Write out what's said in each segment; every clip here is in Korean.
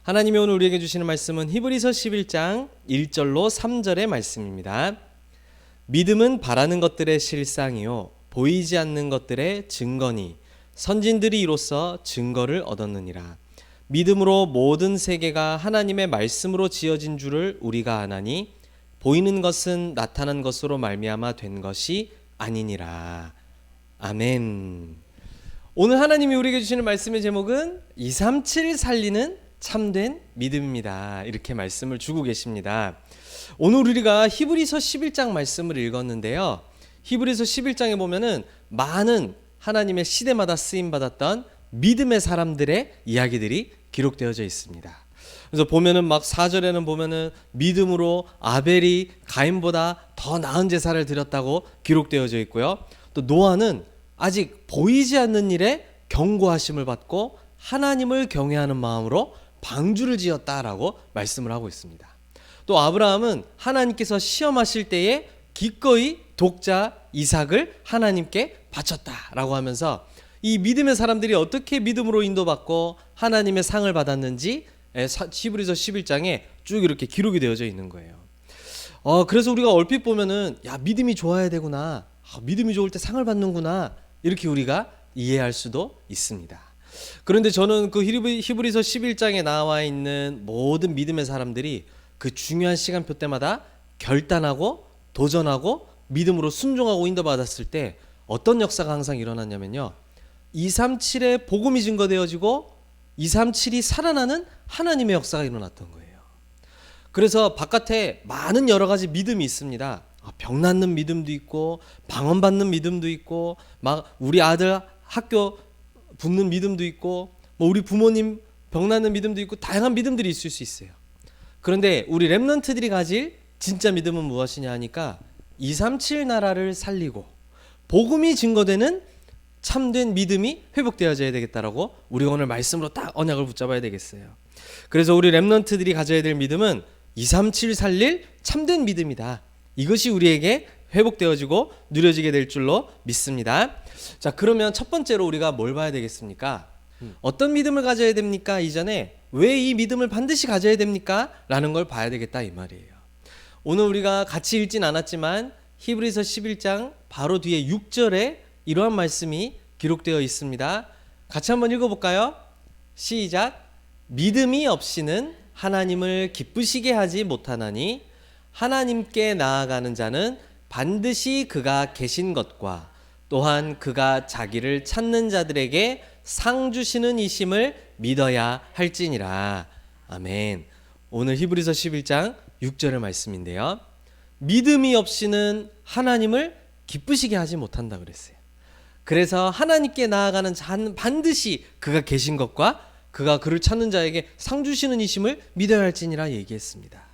하나님이 오늘 우리에게 주시는 말씀은 히브리서 11장 1절로 3절의 말씀입니다. 믿음은 바라는 것들의 실상이요 보이지 않는 것들의 증거니 선진들이 이로써 증거를 얻었느니라. 믿음으로 모든 세계가 하나님의 말씀으로 지어진 줄을 우리가 아나니 보이는 것은 나타난 것으로 말미암아 된 것이 아니니라. 아멘. 오늘 하나님이 우리에게 주시는 말씀의 제목은 237 살리는 참된 믿음입니다. 이렇게 말씀을 주고 계십니다. 오늘 우리가 히브리서 11장 말씀을 읽었는데요. 히브리서 11장에 보면은 많은 하나님의 시대마다 쓰임받았던 믿음의 사람들의 이야기들이 기록되어져 있습니다. 그래서 보면은 막 4절에는 보면은 믿음으로 아벨이 가인보다 더 나은 제사를 드렸다고 기록되어져 있고요. 또 노아는 아직 보이지 않는 일에 경고하심을 받고 하나님을 경외하는 마음으로 방주를 지었다라고 말씀을 하고 있습니다. 또 아브라함은 하나님께서 시험하실 때에 기꺼이 독자 이삭을 하나님께 바쳤다라고 하면서 이 믿음의 사람들이 어떻게 믿음으로 인도받고 하나님의 상을 받았는지 히브리서 11장에 쭉 이렇게 기록이 되어져 있는 거예요. 그래서 우리가 얼핏 보면은 야, 믿음이 좋아야 되구나, 믿음이 좋을 때 상을 받는구나, 이렇게 우리가 이해할 수도 있습니다. 그런데 저는 그 히브리서 11장에 나와 있는 모든 믿음의 사람들이 그 중요한 시간표 때마다 결단하고 도전하고 믿음으로 순종하고 인도받았을 때 어떤 역사가 항상 일어났냐면요, 237의 복음이 증거되어지고 237이 살아나는 하나님의 역사가 일어났던 거예요. 그래서 바깥에 많은 여러 가지 믿음이 있습니다. 병 낫는 믿음도 있고 방언받는 믿음도 있고 막 우리 아들 학교 붙는 믿음도 있고 뭐 우리 부모님 병 낫는 믿음도 있고 다양한 믿음들이 있을 수 있어요. 그런데 우리 렘넌트들이 가질 진짜 믿음은 무엇이냐 하니까 237 나라를 살리고 복음이 증거되는 참된 믿음이 회복되어져야 되겠다라고 우리가 오늘 말씀으로 딱 언약을 붙잡아야 되겠어요. 그래서 우리 렘넌트들이 가져야 될 믿음은 237 살릴 참된 믿음이다. 이것이 우리에게 회복되어지고 누려지게 될 줄로 믿습니다. 자, 그러면 첫 번째로 우리가 뭘 봐야 되겠습니까? 어떤 믿음을 가져야 됩니까? 이전에 왜 이 믿음을 반드시 가져야 됩니까? 라는 걸 봐야 되겠다 이 말이에요. 오늘 우리가 같이 읽진 않았지만 히브리서 11장 바로 뒤에 6절에 이러한 말씀이 기록되어 있습니다. 같이 한번 읽어볼까요? 시작. 믿음이 없이는 하나님을 기쁘시게 하지 못하나니 하나님께 나아가는 자는 반드시 그가 계신 것과 또한 그가 자기를 찾는 자들에게 상 주시는 이심을 믿어야 할지니라. 아멘. 오늘 히브리서 11장 6절의 말씀인데요. 믿음이 없이는 하나님을 기쁘시게 하지 못한다 그랬어요. 그래서 하나님께 나아가는 자는 반드시 그가 계신 것과 그가 그를 찾는 자에게 상 주시는 이심을 믿어야 할지니라 얘기했습니다.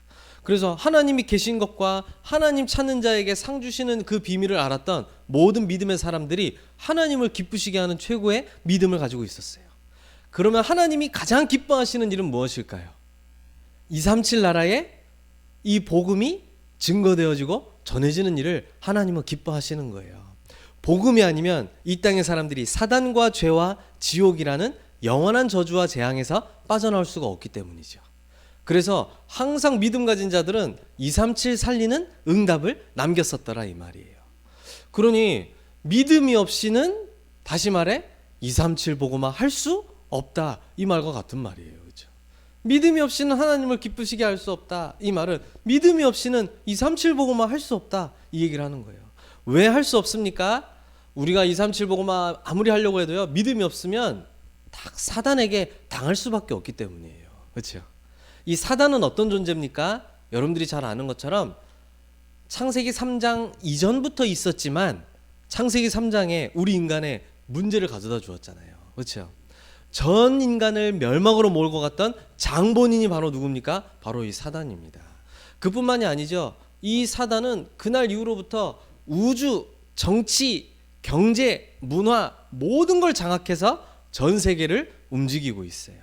그래서 하나님이 계신 것과 하나님 찾는 자에게 상 주시는 그 비밀을 알았던 모든 믿음의 사람들이 하나님을 기쁘시게 하는 최고의 믿음을 가지고 있었어요. 그러면 하나님이 가장 기뻐하시는 일은 무엇일까요? 237 나라에 이 복음이 증거되어지고 전해지는 일을 하나님은 기뻐하시는 거예요. 복음이 아니면 이 땅의 사람들이 사단과 죄와 지옥이라는 영원한 저주와 재앙에서 빠져나올 수가 없기 때문이죠. 그래서 항상 믿음 가진 자들은 237 살리는 응답을 남겼었더라 이 말이에요. 그러니 믿음이 없이는 다시 말해 237 복음화 할 수 없다 이 말과 같은 말이에요. 그렇죠? 믿음이 없이는 하나님을 기쁘시게 할 수 없다 이 말은 믿음이 없이는 237 복음화 할 수 없다 이 얘기를 하는 거예요. 왜 할 수 없습니까? 우리가 237 복음화 아무리 하려고 해도요, 믿음이 없으면 딱 사단에게 당할 수밖에 없기 때문이에요. 그렇죠? 이 사단은 어떤 존재입니까? 여러분들이 잘 아는 것처럼 창세기 3장 이전부터 있었지만 창세기 3장에 우리 인간의 문제를 가져다 주었잖아요. 그렇죠? 전 인간을 멸망으로 몰고 갔던 장본인이 바로 누굽니까? 바로 이 사단입니다. 그뿐만이 아니죠. 이 사단은 그날 이후로부터 우주, 정치, 경제, 문화 모든 걸 장악해서 전 세계를 움직이고 있어요.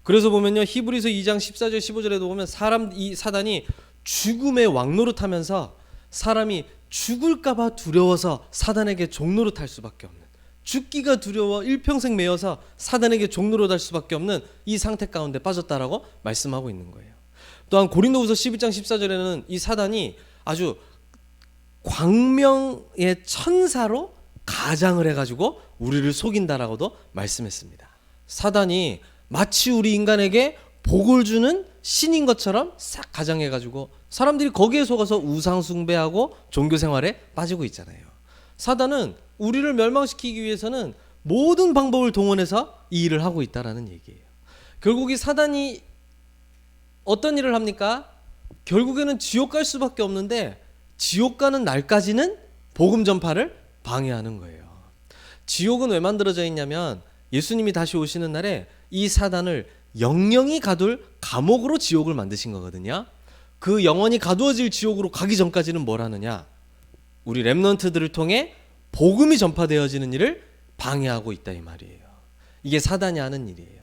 그래서 보면요, 히브리서 2장 14절 15절에도 보면 이 사단이 죽음의 왕노릇하면서 사람이 죽을까봐 두려워서 사단에게 종노릇할 수밖에 없는, 죽기가 두려워 일평생 매여서 사단에게 종로로 달 수밖에 없는 이 상태 가운데 빠졌다라고 말씀하고 있는 거예요. 또한 고린도후서 11장 14절에는 이 사단이 아주 광명의 천사로 가장을 해가지고 우리를 속인다라고도 말씀했습니다. 사단이 마치 우리 인간에게 복을 주는 신인 것처럼 싹 가장해가지고 사람들이 거기에 속아서 우상 숭배하고 종교 생활에 빠지고 있잖아요. 사단은 우리를 멸망시키기 위해서는 모든 방법을 동원해서 이 일을 하고 있다라는 얘기예요. 결국 이 사단이 어떤 일을 합니까? 결국에는 지옥 갈 수밖에 없는데 지옥 가는 날까지는 복음 전파를 방해하는 거예요. 지옥은 왜 만들어져 있냐면 예수님이 다시 오시는 날에 이 사단을 영영이 가둘 감옥으로 지옥을 만드신 거거든요. 그 영원히 가두어질 지옥으로 가기 전까지는 뭘 하느냐? 우리 렘넌트들을 통해 복음이 전파되어지는 일을 방해하고 있다 이 말이에요. 이게 사단이 하는 일이에요.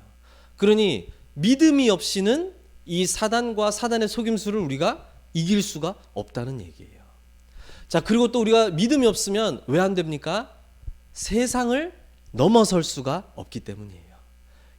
그러니 믿음이 없이는 이 사단과 사단의 속임수를 우리가 이길 수가 없다는 얘기예요. 자, 그리고 또 우리가 믿음이 없으면 왜 안 됩니까? 세상을 넘어설 수가 없기 때문이에요.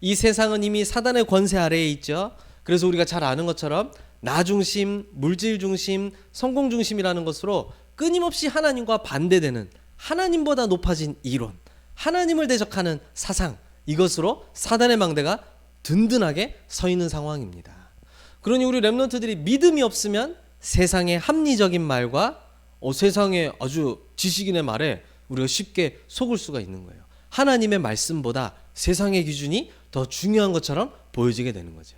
이 세상은 이미 사단의 권세 아래에 있죠. 그래서 우리가 잘 아는 것처럼 나 중심, 물질 중심, 성공 중심이라는 것으로 끊임없이 하나님과 반대되는 하나님보다 높아진 이론, 하나님을 대적하는 사상, 이것으로 사단의 망대가 든든하게 서 있는 상황입니다. 그러니 우리 렘넌트들이 믿음이 없으면 세상의 합리적인 말과 세상의 아주 지식인의 말에 우리가 쉽게 속을 수가 있는 거예요. 하나님의 말씀보다 세상의 기준이 더 중요한 것처럼 보여지게 되는 거죠.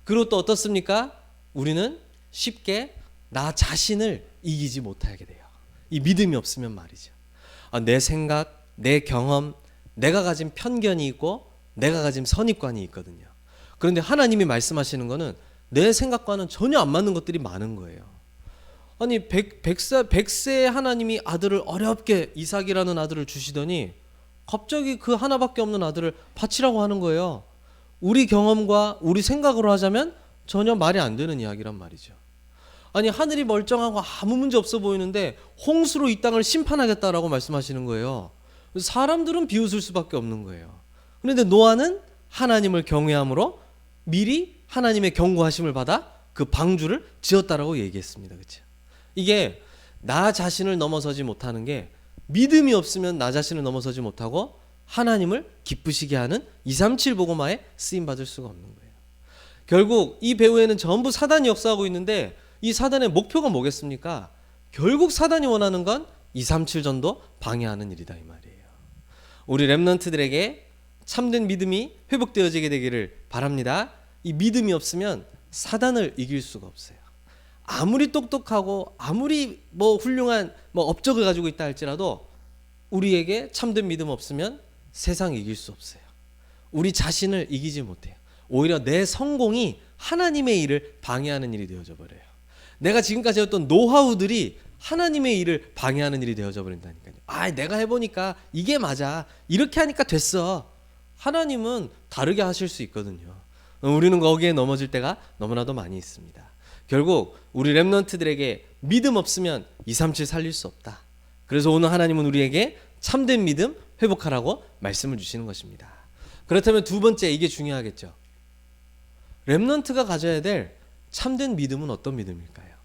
그리고 또 어떻습니까? 우리는 쉽게 나 자신을 이기지 못하게 돼요. 이 믿음이 없으면 말이죠. 내 생각, 내 경험, 내가 가진 편견이 있고 내가 가진 선입관이 있거든요. 그런데 하나님이 말씀하시는 거는 내 생각과는 전혀 안 맞는 것들이 많은 거예요. 아니 100세의 하나님이 아들을 어렵게 이삭이라는 아들을 주시더니 갑자기 그 하나밖에 없는 아들을 바치라고 하는 거예요. 우리 경험과 우리 생각으로 하자면 전혀 말이 안 되는 이야기란 말이죠. 아니 하늘이 멀쩡하고 아무 문제 없어 보이는데 홍수로 이 땅을 심판하겠다라고 말씀하시는 거예요. 사람들은 비웃을 수밖에 없는 거예요. 그런데 노아는 하나님을 경외함으로 미리 하나님의 경고하심을 받아 그 방주를 지었다라고 얘기했습니다. 그렇죠? 이게 나 자신을 넘어서지 못하는 게 믿음이 없으면 나 자신을 넘어서지 못하고 하나님을 기쁘시게 하는 237 복음화에 쓰임 받을 수가 없는 거예요. 결국 이 배후에는 전부 사단이 역사하고 있는데 이 사단의 목표가 뭐겠습니까? 결국 사단이 원하는 건 237 전도 방해하는 일이다 이 말이에요. 우리 렘넌트들에게 참된 믿음이 회복되어지게 되기를 바랍니다. 이 믿음이 없으면 사단을 이길 수가 없어요. 아무리 똑똑하고 아무리 훌륭한 업적을 가지고 있다 할지라도 우리에게 참된 믿음 없으면 세상 이길 수 없어요. 우리 자신을 이기지 못해요. 오히려 내 성공이 하나님의 일을 방해하는 일이 되어져 버려요. 내가 지금까지 했던 노하우들이 하나님의 일을 방해하는 일이 되어져 버린다니까요. 내가 해보니까 이게 맞아. 이렇게 하니까 됐어. 하나님은 다르게 하실 수 있거든요. 우리는 거기에 넘어질 때가 너무나도 많이 있습니다. 결국 우리 렘넌트들에게 믿음 없으면 237 살릴 수 없다. 그래서 오늘 하나님은 우리에게 참된 믿음 회복하라고 말씀을 주시는 것입니다. 그렇다면 두 번째, 이게 중요하겠죠. 렘넌트가 가져야 될 참된 믿음은 어떤 믿음일까요?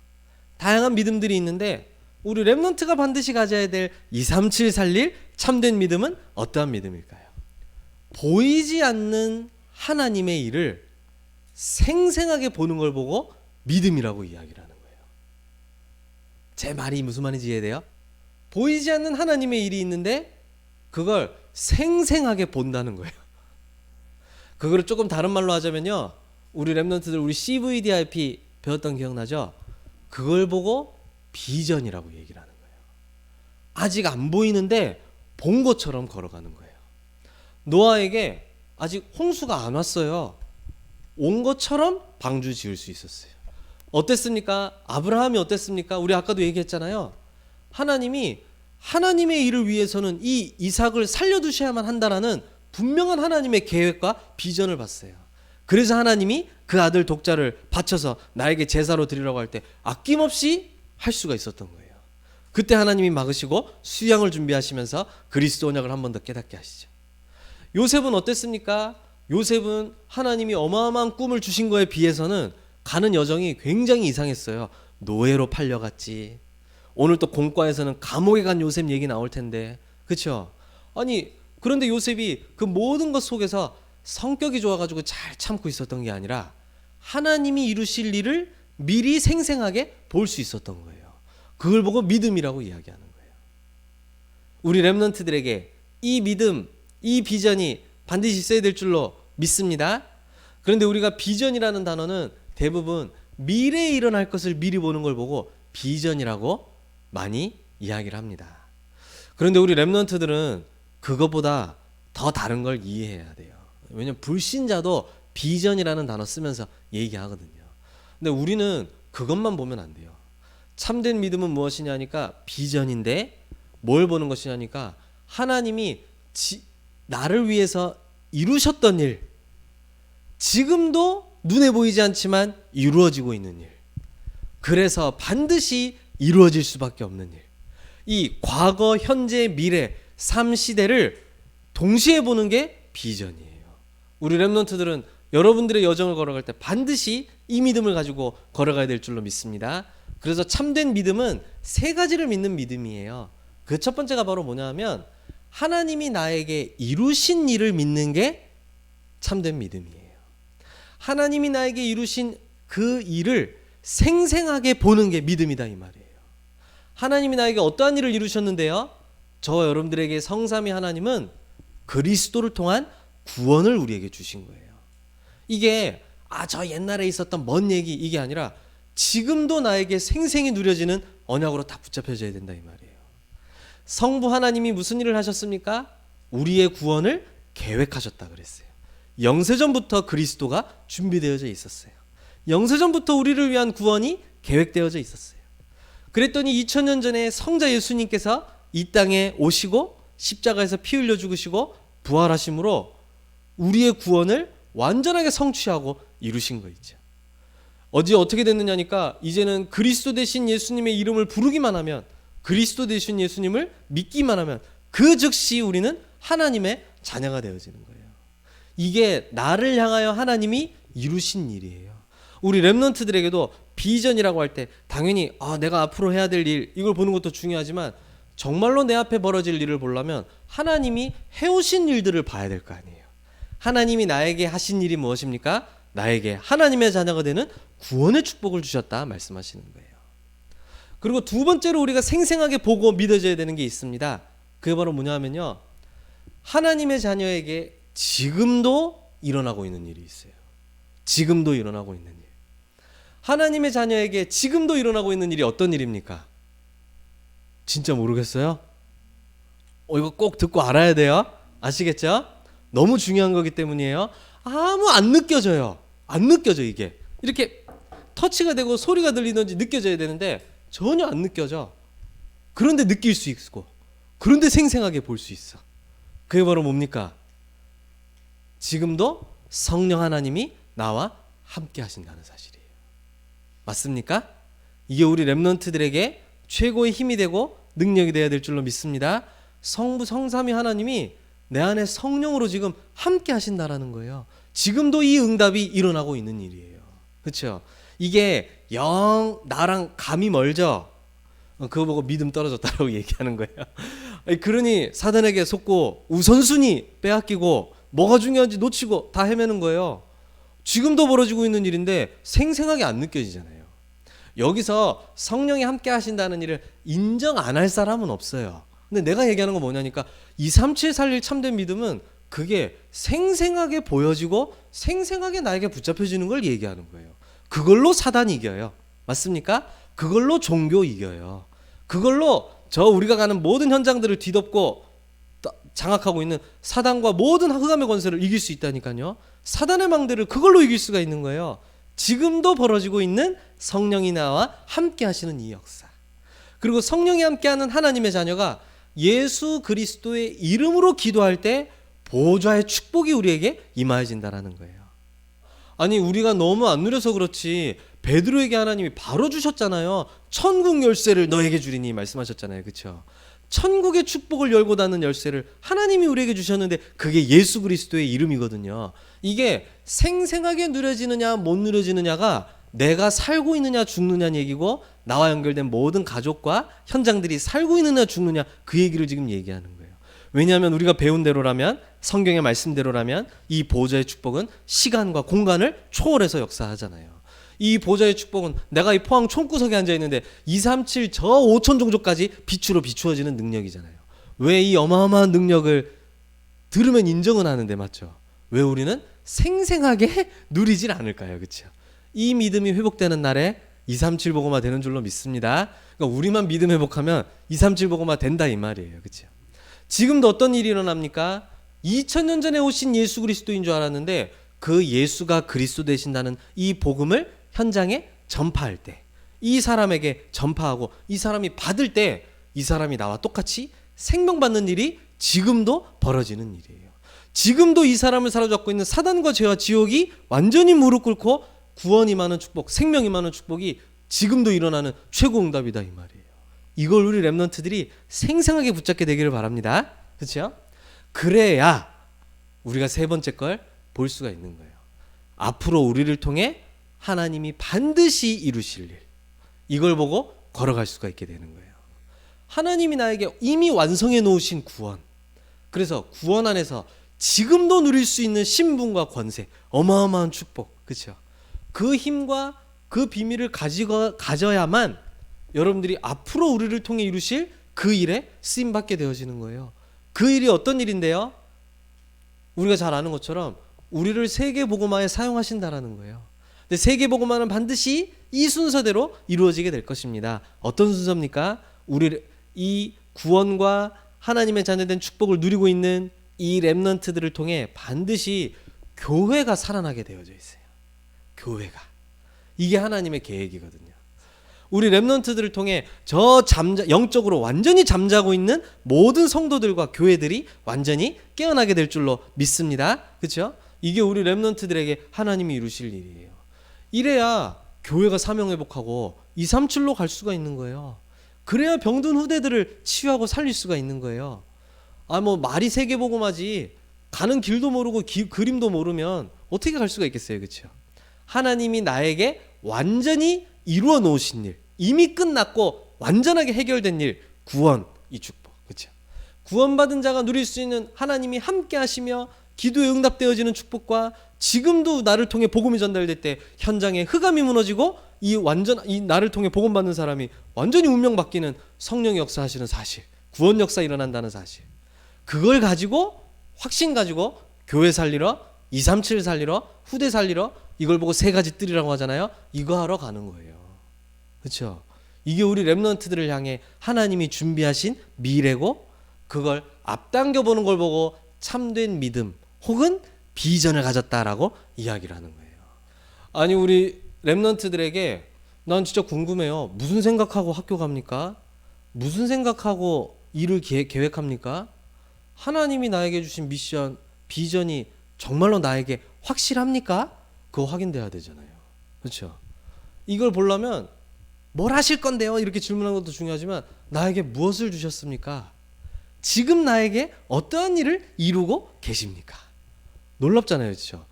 다양한 믿음들이 있는데 우리 렘넌트가 반드시 가져야 될 237 살릴 참된 믿음은 어떠한 믿음일까요? 보이지 않는 하나님의 일을 생생하게 보는 걸 보고 믿음이라고 이야기를 하는 거예요. 제 말이 무슨 말인지 이해돼요? 보이지 않는 하나님의 일이 있는데 그걸 생생하게 본다는 거예요. 그거를 조금 다른 말로 하자면요, 우리 렘넌트들 우리 CVDIP 배웠던 기억나죠? 그걸 보고 비전이라고 얘기를 하는 거예요. 아직 안 보이는데 본 것처럼 걸어가는 거예요. 노아에게 아직 홍수가 안 왔어요. 온 것처럼 방주 지을 수 있었어요. 어땠습니까? 아브라함이 어땠습니까? 우리 아까도 얘기했잖아요. 하나님이 하나님의 일을 위해서는 이 이삭을 살려두셔야만 한다라는 분명한 하나님의 계획과 비전을 봤어요. 그래서 하나님이 그 아들 독자를 바쳐서 나에게 제사로 드리라고 할 때 아낌없이 할 수가 있었던 거예요. 그때 하나님이 막으시고 수양을 준비하시면서 그리스도 언약을 한 번 더 깨닫게 하시죠. 요셉은 어땠습니까? 요셉은 하나님이 어마어마한 꿈을 주신 거에 비해서는 가는 여정이 굉장히 이상했어요. 노예로 팔려갔지. 오늘 또 공과에서는 감옥에 간 요셉 얘기 나올 텐데, 그렇죠? 아니 그런데 요셉이 그 모든 것 속에서 성격이 좋아가지고 잘 참고 있었던 게 아니라 하나님이 이루실 일을 미리 생생하게 볼 수 있었던 거예요. 그걸 보고 믿음이라고 이야기하는 거예요. 우리 렘넌트들에게 이 믿음, 이 비전이 반드시 있어야 될 줄로 믿습니다. 그런데 우리가 비전이라는 단어는 대부분 미래에 일어날 것을 미리 보는 걸 보고 비전이라고 많이 이야기를 합니다. 그런데 우리 렘넌트들은 그것보다 더 다른 걸 이해해야 돼요. 왜냐하면 불신자도 비전이라는 단어 쓰면서 얘기하거든요. 근데 우리는 그것만 보면 안 돼요. 참된 믿음은 무엇이냐니까 비전인데 뭘 보는 것이냐니까 하나님이 나를 위해서 이루셨던 일, 지금도 눈에 보이지 않지만 이루어지고 있는 일, 그래서 반드시 이루어질 수밖에 없는 일, 이 과거, 현재, 미래 3시대를 동시에 보는 게 비전이에요. 우리 렘넌트들은 여러분들의 여정을 걸어갈 때 반드시 이 믿음을 가지고 걸어가야 될 줄로 믿습니다. 그래서 참된 믿음은 세 가지를 믿는 믿음이에요. 그 첫 번째가 바로 뭐냐면 하나님이 나에게 이루신 일을 믿는 게 참된 믿음이에요. 하나님이 나에게 이루신 그 일을 생생하게 보는 게 믿음이다 이 말이에요. 하나님이 나에게 어떠한 일을 이루셨는데요? 저 여러분들에게 성삼위 하나님은 그리스도를 통한 구원을 우리에게 주신 거예요. 이게 저 옛날에 있었던 먼 얘기 이게 아니라 지금도 나에게 생생히 누려지는 언약으로 다 붙잡혀져야 된다 이 말이에요. 성부 하나님이 무슨 일을 하셨습니까? 우리의 구원을 계획하셨다 그랬어요. 영세전부터 그리스도가 준비되어져 있었어요. 영세전부터 우리를 위한 구원이 계획되어져 있었어요. 그랬더니 2000년 전에 성자 예수님께서 이 땅에 오시고 십자가에서 피 흘려 죽으시고 부활하심으로 우리의 구원을 완전하게 성취하고 이루신 거 있죠. 어떻게 됐느냐니까 이제는 그리스도 대신 예수님의 이름을 부르기만 하면, 그리스도 대신 예수님을 믿기만 하면 그 즉시 우리는 하나님의 자녀가 되어지는 거예요. 이게 나를 향하여 하나님이 이루신 일이에요. 우리 렘넌트들에게도 비전이라고 할 때 당연히 내가 앞으로 해야 될 일 이걸 보는 것도 중요하지만 정말로 내 앞에 벌어질 일을 보려면 하나님이 해오신 일들을 봐야 될 거 아니에요. 하나님이 나에게 하신 일이 무엇입니까? 나에게 하나님의 자녀가 되는 구원의 축복을 주셨다 말씀하시는 거예요. 그리고 두 번째로 우리가 생생하게 보고 믿어져야 되는 게 있습니다. 그게 바로 뭐냐면요, 하나님의 자녀에게 지금도 일어나고 있는 일이 있어요. 지금도 일어나고 있는 일. 하나님의 자녀에게 지금도 일어나고 있는 일이 어떤 일입니까? 진짜 모르겠어요? 이거 꼭 듣고 알아야 돼요. 아시겠죠? 너무 중요한 거기 때문이에요. 안 느껴져요. 안 느껴져 이게. 이렇게 터치가 되고 소리가 들리든지 느껴져야 되는데 전혀 안 느껴져. 그런데 느낄 수 있고 그런데 생생하게 볼 수 있어. 그게 바로 뭡니까? 지금도 성령 하나님이 나와 함께 하신다는 사실이에요. 맞습니까? 이게 우리 렘넌트들에게 최고의 힘이 되고 능력이 되어야 될 줄로 믿습니다. 성부 성삼위 하나님이 내 안에 성령으로 지금 함께 하신다라는 거예요. 지금도 이 응답이 일어나고 있는 일이에요. 그렇죠? 이게 영 나랑 감이 멀죠? 그거 보고 믿음 떨어졌다라고 얘기하는 거예요. 그러니 사단에게 속고 우선순위 빼앗기고 뭐가 중요한지 놓치고 다 헤매는 거예요. 지금도 벌어지고 있는 일인데 생생하게 안 느껴지잖아요. 여기서 성령이 함께 하신다는 일을 인정 안 할 사람은 없어요. 근데 내가 얘기하는 건 뭐냐니까 237 살릴 참된 믿음은 그게 생생하게 보여지고 생생하게 나에게 붙잡혀지는 걸 얘기하는 거예요. 그걸로 사단이 이겨요. 맞습니까? 그걸로 종교 이겨요. 그걸로 우리가 가는 모든 현장들을 뒤덮고 장악하고 있는 사단과 모든 흑암의 권세를 이길 수 있다니까요. 사단의 망대를 그걸로 이길 수가 있는 거예요. 지금도 벌어지고 있는 성령이 나와 함께 하시는 이 역사. 그리고 성령이 함께하는 하나님의 자녀가 예수 그리스도의 이름으로 기도할 때 보좌의 축복이 우리에게 임하여진다라는 거예요. 아니 우리가 너무 안 누려서 그렇지 베드로에게 하나님이 바로 주셨잖아요. 천국 열쇠를 너에게 주리니 말씀하셨잖아요. 그렇죠? 천국의 축복을 열고 닫는 열쇠를 하나님이 우리에게 주셨는데 그게 예수 그리스도의 이름이거든요. 이게 생생하게 누려지느냐 못 누려지느냐가 내가 살고 있느냐 죽느냐는 얘기고, 나와 연결된 모든 가족과 현장들이 살고 있느냐 죽느냐 그 얘기를 지금 얘기하는 거예요. 왜냐하면 우리가 배운 대로라면, 성경의 말씀대로라면 이 보좌의 축복은 시간과 공간을 초월해서 역사하잖아요. 이 보좌의 축복은 내가 이 포항 총구석에 앉아있는데 237 저 5천 종족까지 빛으로 비추어지는 능력이잖아요. 왜 이 어마어마한 능력을 들으면 인정은 하는데, 맞죠? 왜 우리는 생생하게 누리질 않을까요? 그렇죠? 이 믿음이 회복되는 날에 237 보고마 되는 줄로 믿습니다. 그러니까 우리만 믿음 회복하면 237 보고마 된다 이 말이에요. 그렇죠? 지금도 어떤 일이 일어납니까? 2000년 전에 오신 예수 그리스도인 줄 알았는데 그 예수가 그리스도 되신다는 이 복음을 현장에 전파할 때, 이 사람에게 전파하고 이 사람이 받을 때 이 사람이 나와 똑같이 생명받는 일이 지금도 벌어지는 일이에요. 지금도 이 사람을 사로잡고 있는 사단과 죄와 지옥이 완전히 무릎 꿇고 구원 임하는 축복, 생명 임하는 축복이 지금도 일어나는 최고 응답이다 이 말이에요. 이걸 우리 렘넌트들이 생생하게 붙잡게 되기를 바랍니다. 그렇죠? 그래야 우리가 세 번째 걸 볼 수가 있는 거예요. 앞으로 우리를 통해 하나님이 반드시 이루실 일, 이걸 보고 걸어갈 수가 있게 되는 거예요. 하나님이 나에게 이미 완성해 놓으신 구원, 그래서 구원 안에서 지금도 누릴 수 있는 신분과 권세, 어마어마한 축복, 그렇죠? 그 힘과 그 비밀을 가져야만 여러분들이 앞으로 우리를 통해 이루실 그 일에 쓰임받게 되어지는 거예요. 그 일이 어떤 일인데요? 우리가 잘 아는 것처럼 우리를 세계복음화에 사용하신다라는 거예요. 근데 세계복음화는 반드시 이 순서대로 이루어지게 될 것입니다. 어떤 순서입니까? 우리 이 구원과 하나님의 자녀된 축복을 누리고 있는 이 렘넌트들을 통해 반드시 교회가 살아나게 되어져 있어요. 교회가. 이게 하나님의 계획이거든요. 우리 렘넌트들을 통해 영적으로 완전히 잠자고 있는 모든 성도들과 교회들이 완전히 깨어나게 될 줄로 믿습니다. 그렇죠? 이게 우리 렘넌트들에게 하나님이 이루실 일이에요. 이래야 교회가 사명회복하고 237로 갈 수가 있는 거예요. 그래야 병든 후대들을 치유하고 살릴 수가 있는 거예요. 말이 세계복음화지 가는 길도 모르고 그림도 모르면 어떻게 갈 수가 있겠어요. 그렇죠? 하나님이 나에게 완전히 이루어 놓으신 일, 이미 끝났고 완전하게 해결된 일, 구원, 이 축복. 그렇죠? 구원받은 자가 누릴 수 있는 하나님이 함께 하시며 기도에 응답되어지는 축복과 지금도 나를 통해 복음이 전달될 때 현장에 흑암이 무너지고 이 나를 통해 복음 받는 사람이 완전히 운명 바뀌는 성령의 역사하시는 사실, 구원 역사 일어난다는 사실, 그걸 가지고 확신 가지고 교회 살리러, 237 살리러, 후대 살리러, 이걸 보고 세 가지 뜰이라고 하잖아요. 이거 하러 가는 거예요. 그렇죠? 이게 우리 렘넌트들을 향해 하나님이 준비하신 미래고, 그걸 앞당겨 보는 걸 보고 참된 믿음 혹은 비전을 가졌다라고 이야기를 하는 거예요. 아니, 우리 렘넌트들에게 난 진짜 궁금해요. 무슨 생각하고 학교 갑니까? 무슨 생각하고 일을 계획합니까? 하나님이 나에게 주신 미션, 비전이 정말로 나에게 확실합니까? 그거 확인돼야 되잖아요. 그렇죠? 이걸 보려면 뭘 하실 건데요? 이렇게 질문하는 것도 중요하지만 나에게 무엇을 주셨습니까? 지금 나에게 어떠한 일을 이루고 계십니까? 놀랍잖아요. 그렇죠?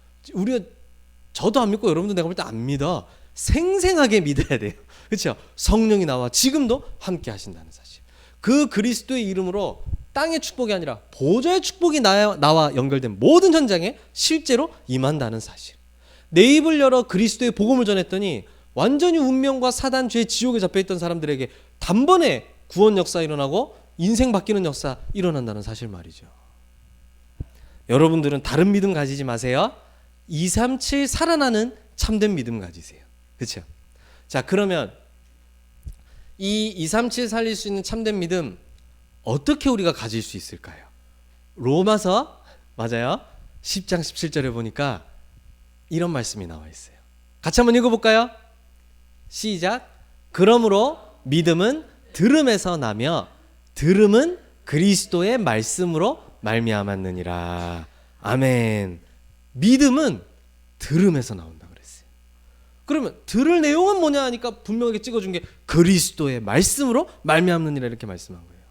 저도 안 믿고 여러분도 내가 볼 때 안 믿어. 생생하게 믿어야 돼요. 그렇죠? 성령이 나와 지금도 함께 하신다는 사실. 그 그리스도의 이름으로 땅의 축복이 아니라 보좌의 축복이 나와 연결된 모든 현장에 실제로 임한다는 사실. 내 입을 열어 그리스도의 복음을 전했더니 완전히 운명과 사단, 죄, 지옥에 잡혀있던 사람들에게 단번에 구원 역사 일어나고 인생 바뀌는 역사 일어난다는 사실 말이죠. 여러분들은 다른 믿음 가지지 마세요. 237 살아나는 참된 믿음 가지세요. 그렇죠? 자, 그러면 이 237 살릴 수 있는 참된 믿음 어떻게 우리가 가질 수 있을까요? 로마서 맞아요. 10장 17절에 보니까 이런 말씀이 나와 있어요. 같이 한번 읽어볼까요? 시작. 그러므로 믿음은 들음에서 나며 들음은 그리스도의 말씀으로 말미암았느니라. 아멘. 믿음은 들음에서 나온다 그랬어요. 그러면 들을 내용은 뭐냐 하니까 분명하게 찍어준 게 그리스도의 말씀으로 말미암느니라 이렇게 말씀한 거예요.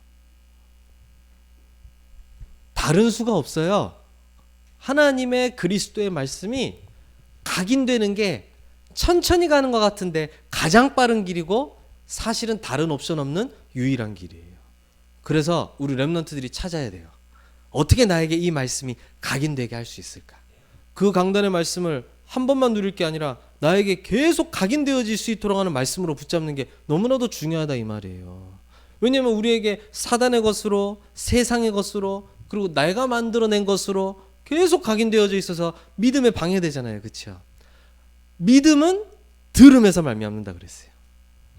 다른 수가 없어요. 하나님의 그리스도의 말씀이 각인되는 게 천천히 가는 것 같은데 가장 빠른 길이고 사실은 다른 옵션 없는 유일한 길이에요. 그래서 우리 렘넌트들이 찾아야 돼요. 어떻게 나에게 이 말씀이 각인되게 할 수 있을까? 그 강단의 말씀을 한 번만 누릴 게 아니라 나에게 계속 각인되어질 수 있도록 하는 말씀으로 붙잡는 게 너무나도 중요하다 이 말이에요. 왜냐하면 우리에게 사단의 것으로, 세상의 것으로, 그리고 내가 만들어낸 것으로 계속 각인되어져 있어서 믿음에 방해되잖아요. 그렇죠? 믿음은 들음에서 말미암는다 그랬어요.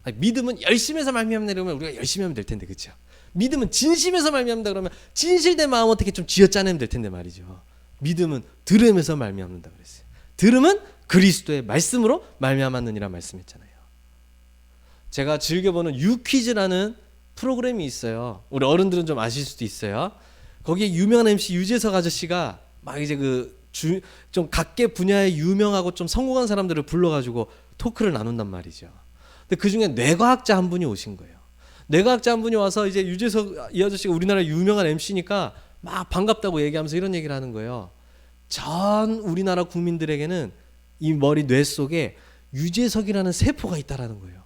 아니, 믿음은 열심에서 말미암는다 그러면 우리가 열심히 하면 될 텐데, 그렇죠? 믿음은 진심에서 말미암는다 그러면 진실된 마음 어떻게 좀 쥐어짜내면 될 텐데 말이죠. 믿음은 들음에서 말미암는다 그랬어요. 들음은 그리스도의 말씀으로 말미암았느니라 말씀했잖아요. 제가 즐겨보는 유퀴즈라는 프로그램이 있어요. 우리 어른들은 좀 아실 수도 있어요. 거기에 유명한 MC 유재석 아저씨가 막 이제 좀 각계 분야에 유명하고 좀 성공한 사람들을 불러가지고 토크를 나눈단 말이죠. 근데 그 중에 뇌과학자 한 분이 오신 거예요. 뇌과학자 한 분이 와서 이제 유재석 이 아저씨가 우리나라 유명한 MC니까 막 반갑다고 얘기하면서 이런 얘기를 하는 거예요. 전 우리나라 국민들에게는 이 머리 뇌 속에 유재석이라는 세포가 있다라는 거예요.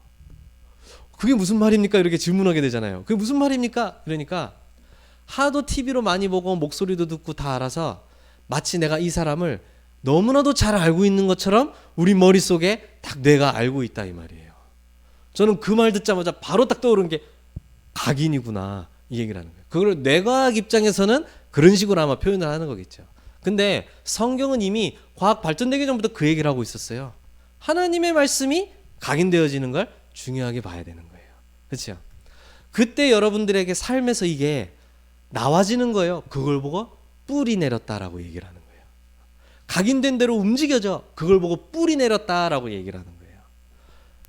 그게 무슨 말입니까? 이렇게 질문하게 되잖아요. 그게 무슨 말입니까? 그러니까 하도 TV로 많이 보고 목소리도 듣고 다 알아서 마치 내가 이 사람을 너무나도 잘 알고 있는 것처럼 우리 머릿속에 딱 뇌가 알고 있다 이 말이에요. 저는 그 말 듣자마자 바로 딱 떠오른 게 각인이구나 이 얘기를 하는 거예요. 그걸 뇌과학 입장에서는 그런 식으로 아마 표현을 하는 거겠죠. 근데 성경은 이미 과학 발전되기 전부터 그 얘기를 하고 있었어요. 하나님의 말씀이 각인되어지는 걸 중요하게 봐야 되는 거예요. 그렇죠? 그때 여러분들에게 삶에서 이게 나와지는 거예요. 그걸 보고 뿔이 내렸다라고 얘기를 하는 거예요. 각인된 대로 움직여져. 그걸 보고 뿔이 내렸다라고 얘기를 하는 거예요.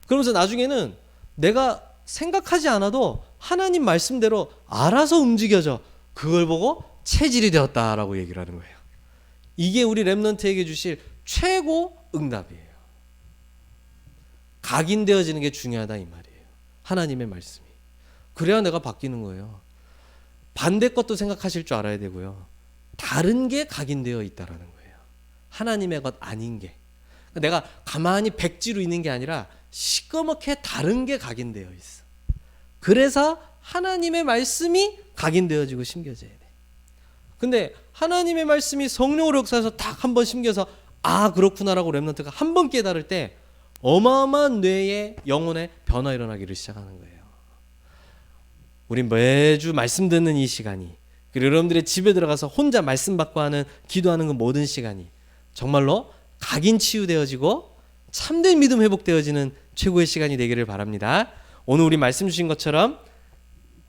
그러면서 나중에는 내가 생각하지 않아도 하나님 말씀대로 알아서 움직여져. 그걸 보고 체질이 되었다라고 얘기를 하는 거예요. 이게 우리 렘넌트에게 주실 최고 응답이에요. 각인되어지는 게 중요하다 이 말이에요. 하나님의 말씀이. 그래야 내가 바뀌는 거예요. 반대 것도 생각하실 줄 알아야 되고요. 다른 게 각인되어 있다라는 거예요. 하나님의 것 아닌 게. 내가 가만히 백지로 있는 게 아니라 시꺼멓게 다른 게 각인되어 있어. 그래서 하나님의 말씀이 각인되어지고 심겨져야 돼. 근데 하나님의 말씀이 성령으로 역사해서 딱 한 번 심겨서 아 그렇구나라고 렘넌트가 한 번 깨달을 때 어마어마한 뇌의 영혼의 변화 일어나기를 시작하는 거예요. 우리 매주 말씀 듣는 이 시간이 그리고 여러분들의 집에 들어가서 혼자 말씀 받고 하는 기도하는 그 모든 시간이 정말로 각인 치유되어지고 참된 믿음 회복되어지는 최고의 시간이 되기를 바랍니다. 오늘 우리 말씀 주신 것처럼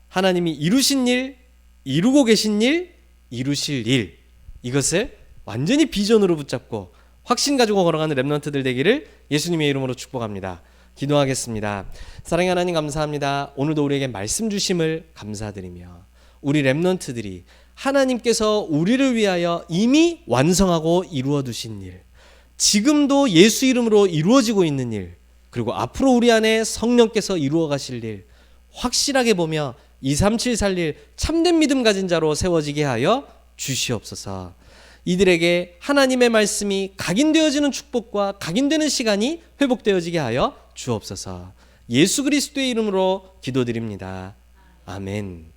하나님이 이루신 일, 이루고 계신 일, 이루실 일 이것을 완전히 비전으로 붙잡고 확신 가지고 걸어가는 렘넌트들 되기를 예수님의 이름으로 축복합니다. 기도하겠습니다. 사랑의 하나님 감사합니다. 오늘도 우리에게 말씀 주심을 감사드리며 우리 렘넌트들이 하나님께서 우리를 위하여 이미 완성하고 이루어 두신 일, 지금도 예수 이름으로 이루어지고 있는 일, 그리고 앞으로 우리 안에 성령께서 이루어 가실 일 확실하게 보며 237 살릴 참된 믿음 가진 자로 세워지게 하여 주시옵소서. 이들에게 하나님의 말씀이 각인되어지는 축복과 각인되는 시간이 회복되어지게 하여 주옵소서. 예수 그리스도의 이름으로 기도드립니다. 아멘.